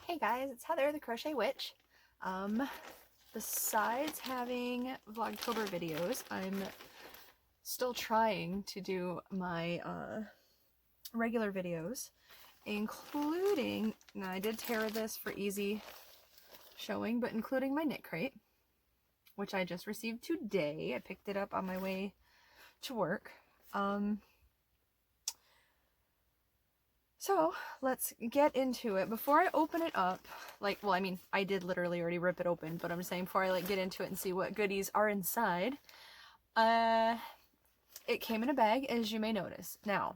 Hey guys, it's Heather, the Crochet Witch. Besides having Vlogtober videos, I'm still trying to do my regular videos, including, now I did tear this for easy showing, but including my Knitcrate, which I just received today. I picked it up on my way to work. So let's get into it. Before I open it up, well, I mean, I did literally already rip it open, but I'm saying before I get into it and see what goodies are inside, it came in a bag, as you may notice. Now,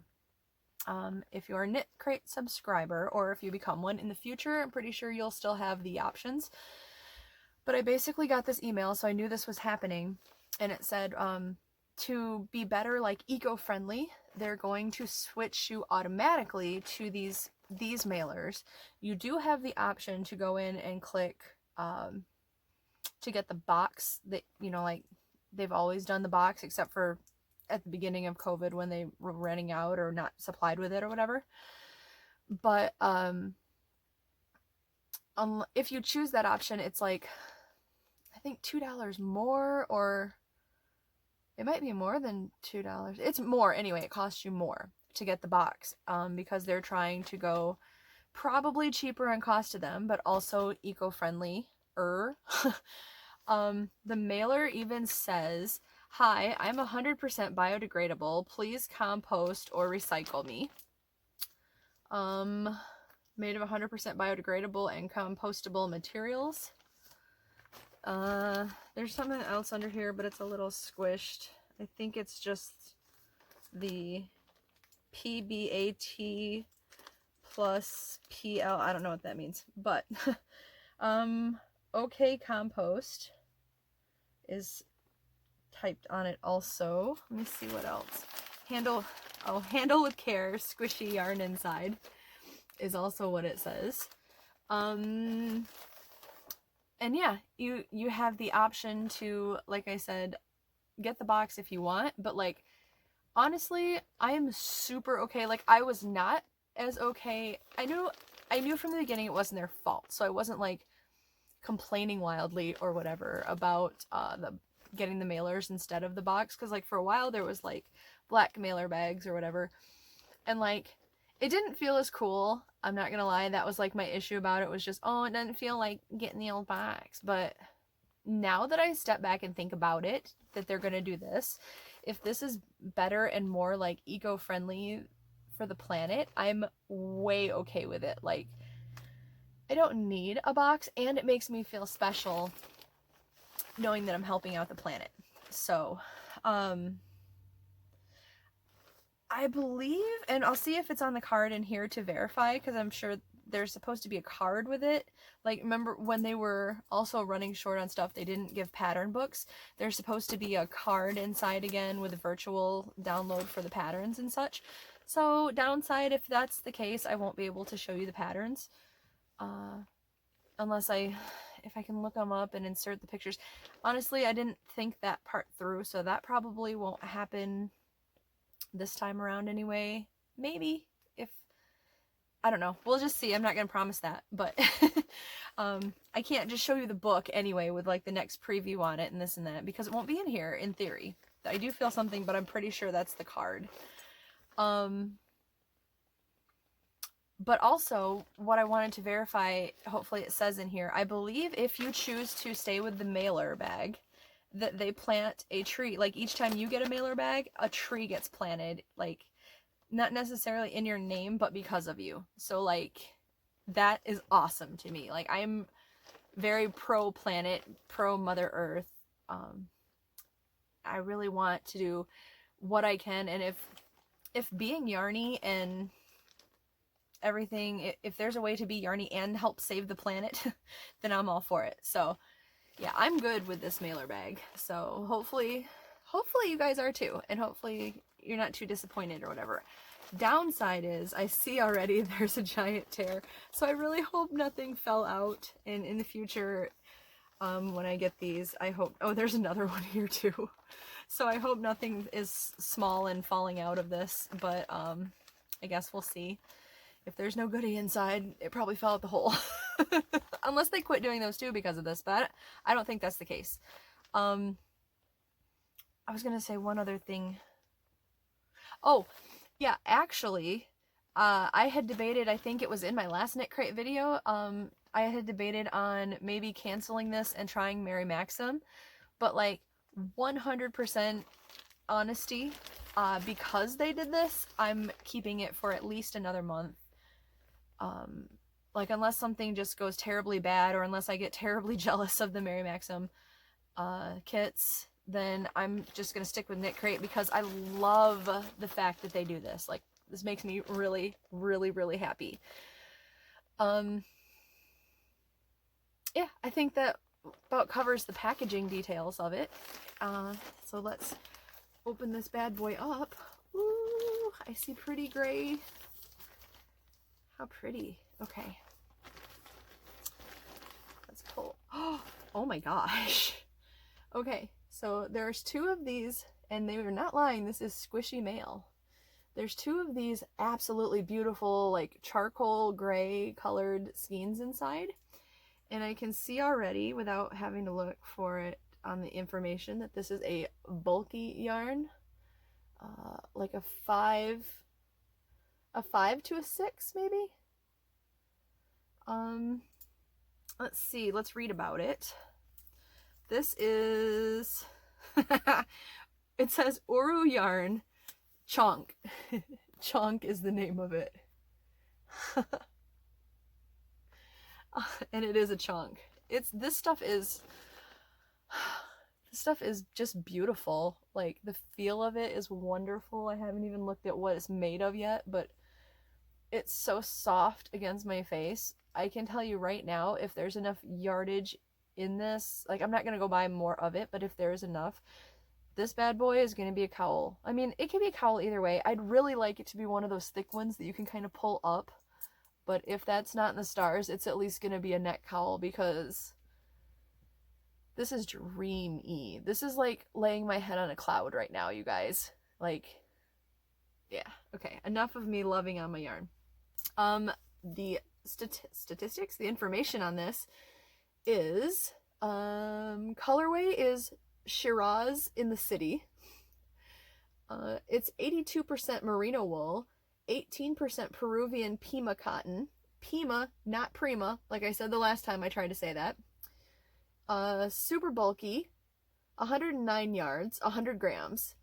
if you're a Knitcrate subscriber, or if you become one in the future, I'm pretty sure you'll still have the options. But I basically got this email, so I knew this was happening, and it said, to be better, eco-friendly, they're going to switch you automatically to these mailers. You do have the option to go in and click to get the box that, they've always done the box, except for at the beginning of COVID when they were running out or not supplied with it or whatever. But if you choose that option, it's I think $2 more, or it might be more than $2. It's more anyway. It costs you more to get the box because they're trying to go probably cheaper on cost to them, but also eco-friendly-er. The mailer even says, "Hi, I'm 100% biodegradable. Please compost or recycle me." Made of 100% biodegradable and compostable materials. There's something else under here, but it's a little squished. I think it's just the PBAT plus PL. I don't know what that means, but OK Compost is typed on it also. Let me see what else. Handle with care, squishy yarn inside is also what it says. And yeah, you have the option to, like I said, get the box if you want, but honestly, I am super okay. I was not as okay. I knew from the beginning it wasn't their fault, so I wasn't complaining wildly or whatever about getting the mailers instead of the box, because for a while there was black mailer bags or whatever, and it didn't feel as cool. I'm not gonna lie, that was my issue about it, was just, oh, it doesn't feel like getting the old box. But now that I step back and think about it, that they're gonna do this, if this is better and more eco-friendly for the planet, I'm way okay with it. I don't need a box, and it makes me feel special knowing that I'm helping out the planet. So I believe, and I'll see if it's on the card in here to verify, because I'm sure there's supposed to be a card with it. Remember when they were also running short on stuff, they didn't give pattern books. There's supposed to be a card inside again with a virtual download for the patterns and such. So downside, if that's the case, I won't be able to show you the patterns. Unless if I can look them up and insert the pictures. Honestly, I didn't think that part through, so that probably won't happen this time around anyway. Maybe, if, I don't know, we'll just see. I'm not gonna promise that, but I can't just show you the book anyway with the next preview on it and this and that, because it won't be in here in theory. I do feel something, but I'm pretty sure that's the card. But also, what I wanted to verify, hopefully it says in here, I believe if you choose to stay with the mailer bag, that they plant a tree. Each time you get a mailer bag, a tree gets planted, not necessarily in your name, but because of you. So that is awesome to me. I'm very pro planet, pro Mother Earth. I really want to do what I can, and if being yarny and everything, if there's a way to be yarny and help save the planet, then I'm all for it. So yeah, I'm good with this mailer bag. So hopefully you guys are too, and hopefully you're not too disappointed or whatever. Downside is, I see already there's a giant tear, so I really hope nothing fell out, and in the future, when I get these, I hope, oh, there's another one here too. So I hope nothing is small and falling out of this, but I guess we'll see. If there's no goodie inside, it probably fell out the hole. Unless they quit doing those too because of this, but I don't think that's the case. I was gonna say one other thing. Oh, yeah, actually, I had debated, I think it was in my last Knitcrate video, I had debated on maybe canceling this and trying Mary Maxim, but like 100% honesty, because they did this, I'm keeping it for at least another month. Like unless something just goes terribly bad, or unless I get terribly jealous of the Mary Maxim kits, then I'm just gonna stick with Knitcrate because I love the fact that they do this. Like, this makes me really, really, really happy. Yeah, I think that about covers the packaging details of it. So let's open this bad boy up. Ooh, I see pretty gray. How pretty. Okay. Let's pull. Oh my gosh. Okay, so there's 2 of these, and they were not lying, this is squishy mail. There's 2 of these absolutely beautiful, like charcoal gray colored skeins inside. And I can see already, without having to look for it on the information, that this is a bulky yarn. Like a 5 to a 6 maybe? Let's see, let's read about it. This is, it says Oru yarn, chunk. Chunk is the name of it. And it is a chunk. This stuff is just beautiful. Like, the feel of it is wonderful. I haven't even looked at what it's made of yet, but it's so soft against my face. I can tell you right now, if there's enough yardage in this, like, I'm not gonna go buy more of it, but if there is enough, this bad boy is gonna be a cowl. I mean, it can be a cowl either way. I'd really like it to be one of those thick ones that you can kind of pull up, but if that's not in the stars, it's at least gonna be a neck cowl, because this is dreamy. This is like laying my head on a cloud right now, you guys. Like, yeah. Okay, enough of me loving on my yarn. The statistics, the information on this is, colorway is Shiraz in the city. It's 82% merino wool, 18% Peruvian Pima cotton. Pima, not Prima, like I said the last time I tried to say that. Super bulky, 109 yards, 100 grams.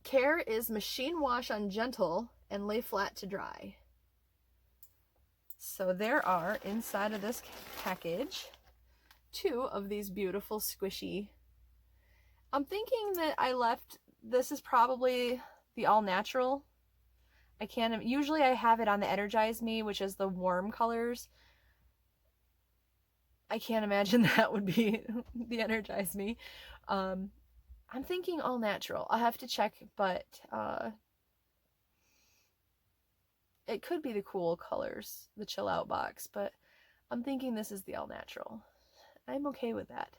Care is machine wash on gentle and lay flat to dry. So there are, inside of this package, 2 of these beautiful squishy. I'm thinking that I left, this is probably the all natural. I can't, usually I have it on the Energize Me, which is the warm colors. I can't imagine that would be the Energize Me. I'm thinking all natural. I'll have to check, but it could be the cool colors, the chill out box, but I'm thinking this is the all natural. I'm okay with that.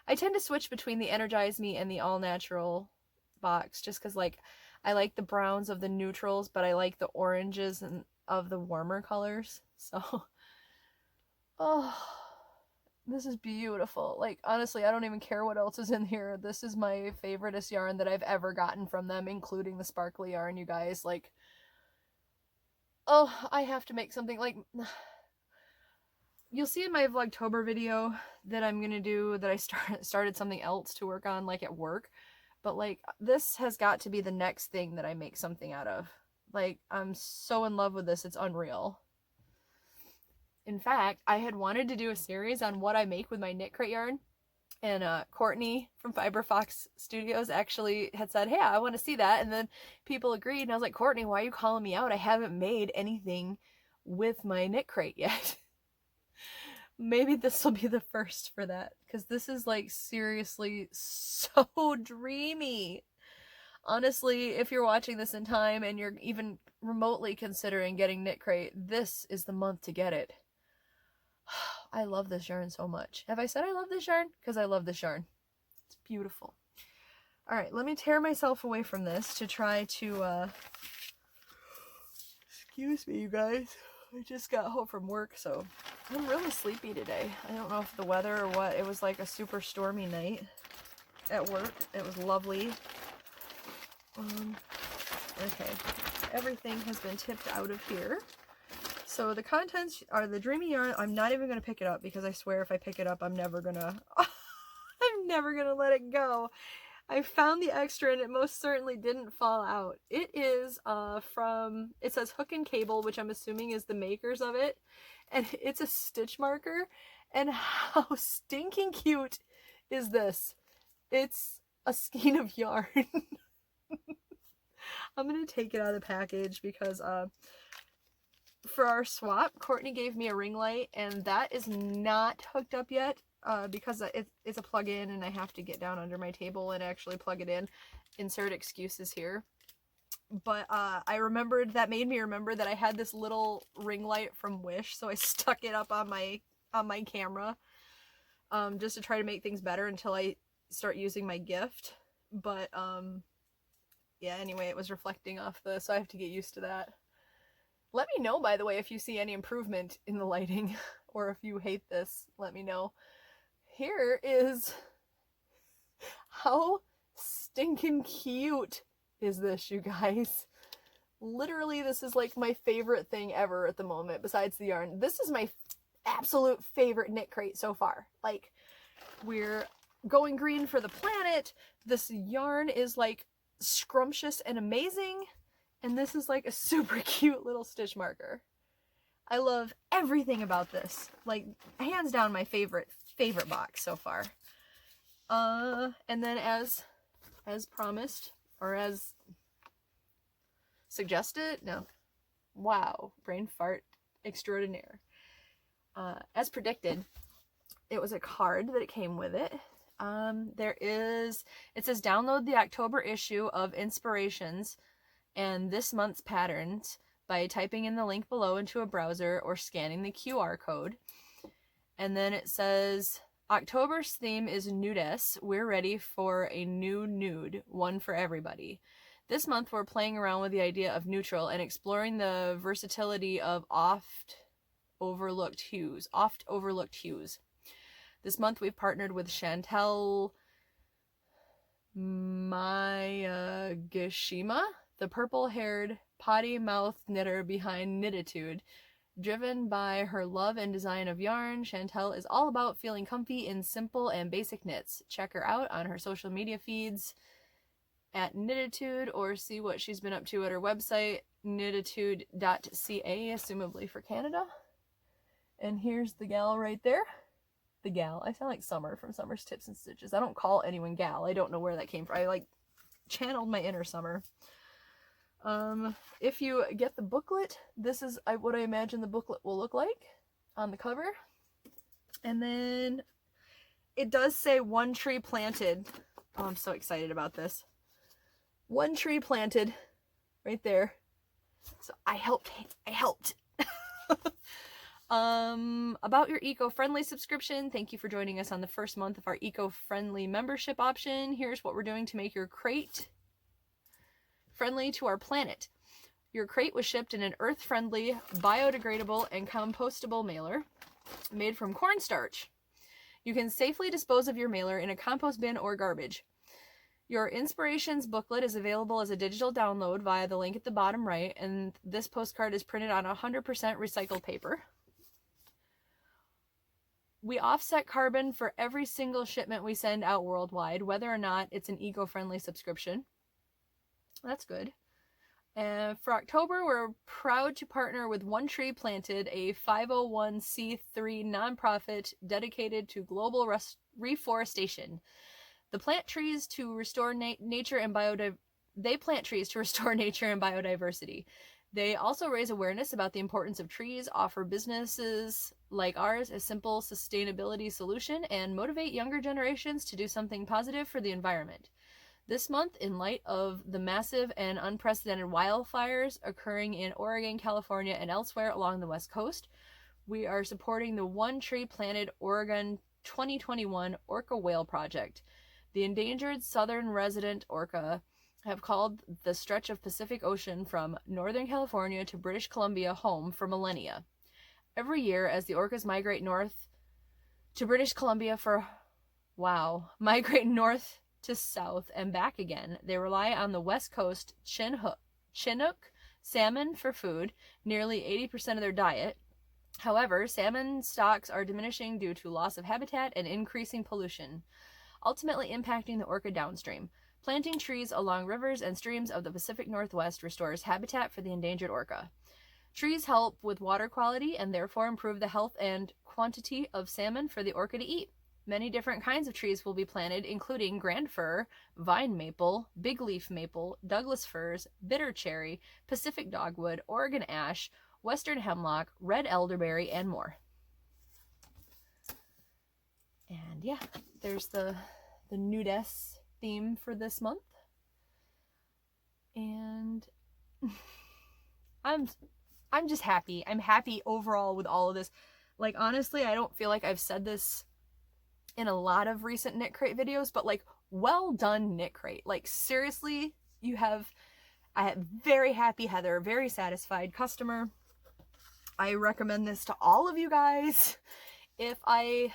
I tend to switch between the Energize Me and the all natural box, just because, like, I like the browns of the neutrals, but I like the oranges and of the warmer colors. So, oh, this is beautiful. Like, honestly, I don't even care what else is in here. This is my favoriteest yarn that I've ever gotten from them, including the sparkly yarn, you guys. Like, oh, I have to make something, like, you'll see in my Vlogtober video that I'm gonna do, that I started something else to work on, like, at work. But, like, this has got to be the next thing that I make something out of. Like, I'm so in love with this, it's unreal. In fact, I had wanted to do a series on what I make with my Knitcrate yarn, and Courtney from Fiber Fox Studios actually had said, hey, I want to see that, and then people agreed, and I was like, Courtney, why are you calling me out? I haven't made anything with my Knitcrate yet. Maybe this will be the first for that, because this is, like, seriously so dreamy. Honestly, if you're watching this in time and you're even remotely considering getting Knitcrate, this is the month to get it. I love this yarn so much. Have I said I love this yarn? Because I love this yarn. It's beautiful. Alright, let me tear myself away from this to try to, excuse me, you guys. I just got home from work, so I'm really sleepy today. I don't know if the weather or what. It was like a super stormy night at work. It was lovely. Okay, everything has been tipped out of here. So the contents are the Dreamy Yarn. I'm not even going to pick it up because I swear if I pick it up, I'm never going to... I'm never going to let it go. I found the extra and it most certainly didn't fall out. It is from... It says Hook and Cable, which I'm assuming is the makers of it. And it's a stitch marker. And how stinking cute is this? It's a skein of yarn. I'm going to take it out of the package because for our swap, Courtney gave me a ring light and that is not hooked up yet because it's a plug-in and I have to get down under my table and actually plug it in. Insert excuses here. But I remembered, that made me remember that I had this little ring light from Wish, so I stuck it up on my camera just to try to make things better until I start using my gift. But yeah, anyway, it was reflecting off so I have to get used to that. Let me know, by the way, if you see any improvement in the lighting or if you hate this, let me know. Here is how stinking cute is this, you guys. Literally, this is like my favorite thing ever at the moment besides the yarn. This is my absolute favorite Knitcrate so far. Like, we're going green for the planet. This yarn is like scrumptious and amazing, and this is like a super cute little stitch marker. I love everything about this. Like, hands down my favorite box so far. And then as promised, or as suggested, no, wow, brain fart extraordinaire. As predicted, it was a card that it came with it. It says download the October issue of Inspirations and this month's patterns by typing in the link below into a browser or scanning the QR code. And then it says October's theme is nudess. We're ready for a new nude, one for everybody. This month we're playing around with the idea of neutral and exploring the versatility of oft overlooked hues. This month we've partnered with Chantel Mayagishima, the purple-haired, potty-mouthed knitter behind Knititude. Driven by her love and design of yarn, Chantel is all about feeling comfy in simple and basic knits. Check her out on her social media feeds at Knititude or see what she's been up to at her website, knititude.ca, assumably for Canada. And here's the gal right there. The gal. I sound like Summer from Summer's Tips and Stitches. I don't call anyone gal. I don't know where that came from. I like channeled my inner Summer. If you get the booklet, this is what I imagine the booklet will look like on the cover. And then it does say one tree planted. Oh, I'm so excited about this. One tree planted right there. So I helped. About your eco-friendly subscription, thank you for joining us on the first month of our eco-friendly membership option. Here's what we're doing to make your crate friendly to our planet. Your crate was shipped in an earth-friendly, biodegradable, and compostable mailer made from cornstarch. You can safely dispose of your mailer in a compost bin or garbage. Your Inspirations booklet is available as a digital download via the link at the bottom right, and this postcard is printed on 100% recycled paper. We offset carbon for every single shipment we send out worldwide, whether or not it's an eco-friendly subscription. That's good. And for October, we're proud to partner with One Tree Planted, a 501c3 nonprofit dedicated to global reforestation. They plant trees to restore nature and biodiversity. They also raise awareness about the importance of trees, offer businesses like ours a simple sustainability solution, and motivate younger generations to do something positive for the environment. This month, in light of the massive and unprecedented wildfires occurring in Oregon, California, and elsewhere along the West Coast, we are supporting the One Tree Planted Oregon 2021 Orca Whale Project. The endangered southern resident orca have called the stretch of Pacific Ocean from Northern California to British Columbia home for millennia. Every year, as the orcas migrate north to British Columbia migrate north to south and back again, they rely on the west coast Chinook salmon for food, nearly 80% of their diet. However, salmon stocks are diminishing due to loss of habitat and increasing pollution, ultimately impacting the orca downstream. Planting trees along rivers and streams of the Pacific Northwest restores habitat for the endangered orca. Trees help with water quality and therefore improve the health and quantity of salmon for the orca to eat. Many different kinds of trees will be planted, including grand fir, vine maple, big leaf maple, Douglas firs, bitter cherry, Pacific dogwood, Oregon ash, western hemlock, red elderberry, and more. And yeah, there's the nudess theme for this month. And I'm just happy. I'm happy overall with all of this. Like, honestly, I don't feel like I've said this in a lot of recent Knitcrate videos, but like, well done, Knitcrate. Like, seriously, I had very happy Heather, very satisfied customer. I recommend this to all of you guys. If I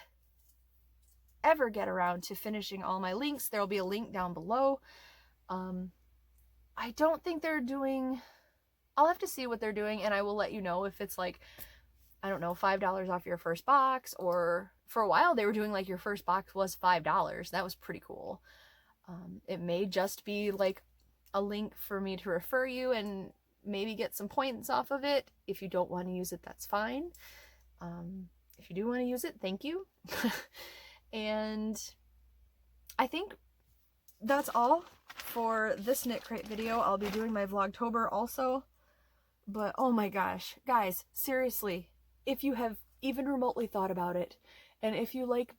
ever get around to finishing all my links, there'll be a link down below. I don't think they're doing, I'll have to see what they're doing, and I will let you know if it's like, I don't know, $5 off your first box, or for a while they were doing like your first box was $5. That was pretty cool. It may just be like a link for me to refer you and maybe get some points off of it. If you don't want to use it, that's fine. If you do want to use it, thank you. And I think that's all for this Knitcrate video. I'll be doing my Vlogtober also. But oh my gosh, guys, seriously, if you have even remotely thought about it, and if you like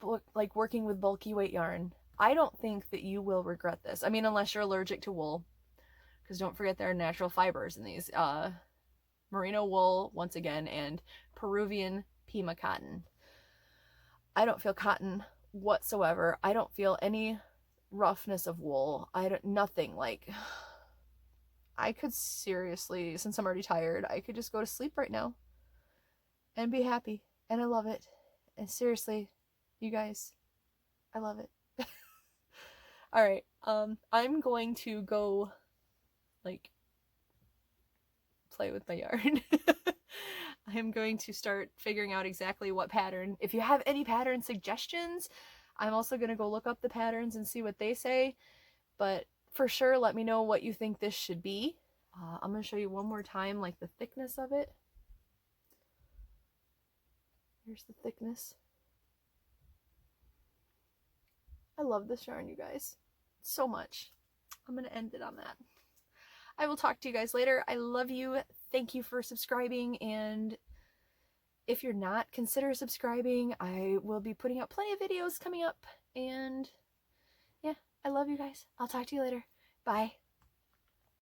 working with bulky weight yarn, I don't think that you will regret this. I mean, unless you're allergic to wool, because don't forget there are natural fibers in these. Merino wool, once again, and Peruvian Pima cotton. I don't feel cotton whatsoever. I don't feel any roughness of wool. Nothing. Like, I could seriously, since I'm already tired, I could just go to sleep right now and be happy. And I love it. And seriously, you guys, I love it. Alright, I'm going to go, like, play with my yarn. I'm going to start figuring out exactly what pattern. If you have any pattern suggestions, I'm also going to go look up the patterns and see what they say. But for sure, let me know what you think this should be. I'm going to show you one more time, like, the thickness of it. Here's the thickness. I love this yarn, you guys, so much. I'm going to end it on that. I will talk to you guys later. I love you. Thank you for subscribing. And if you're not, consider subscribing. I will be putting out plenty of videos coming up. And yeah, I love you guys. I'll talk to you later. Bye.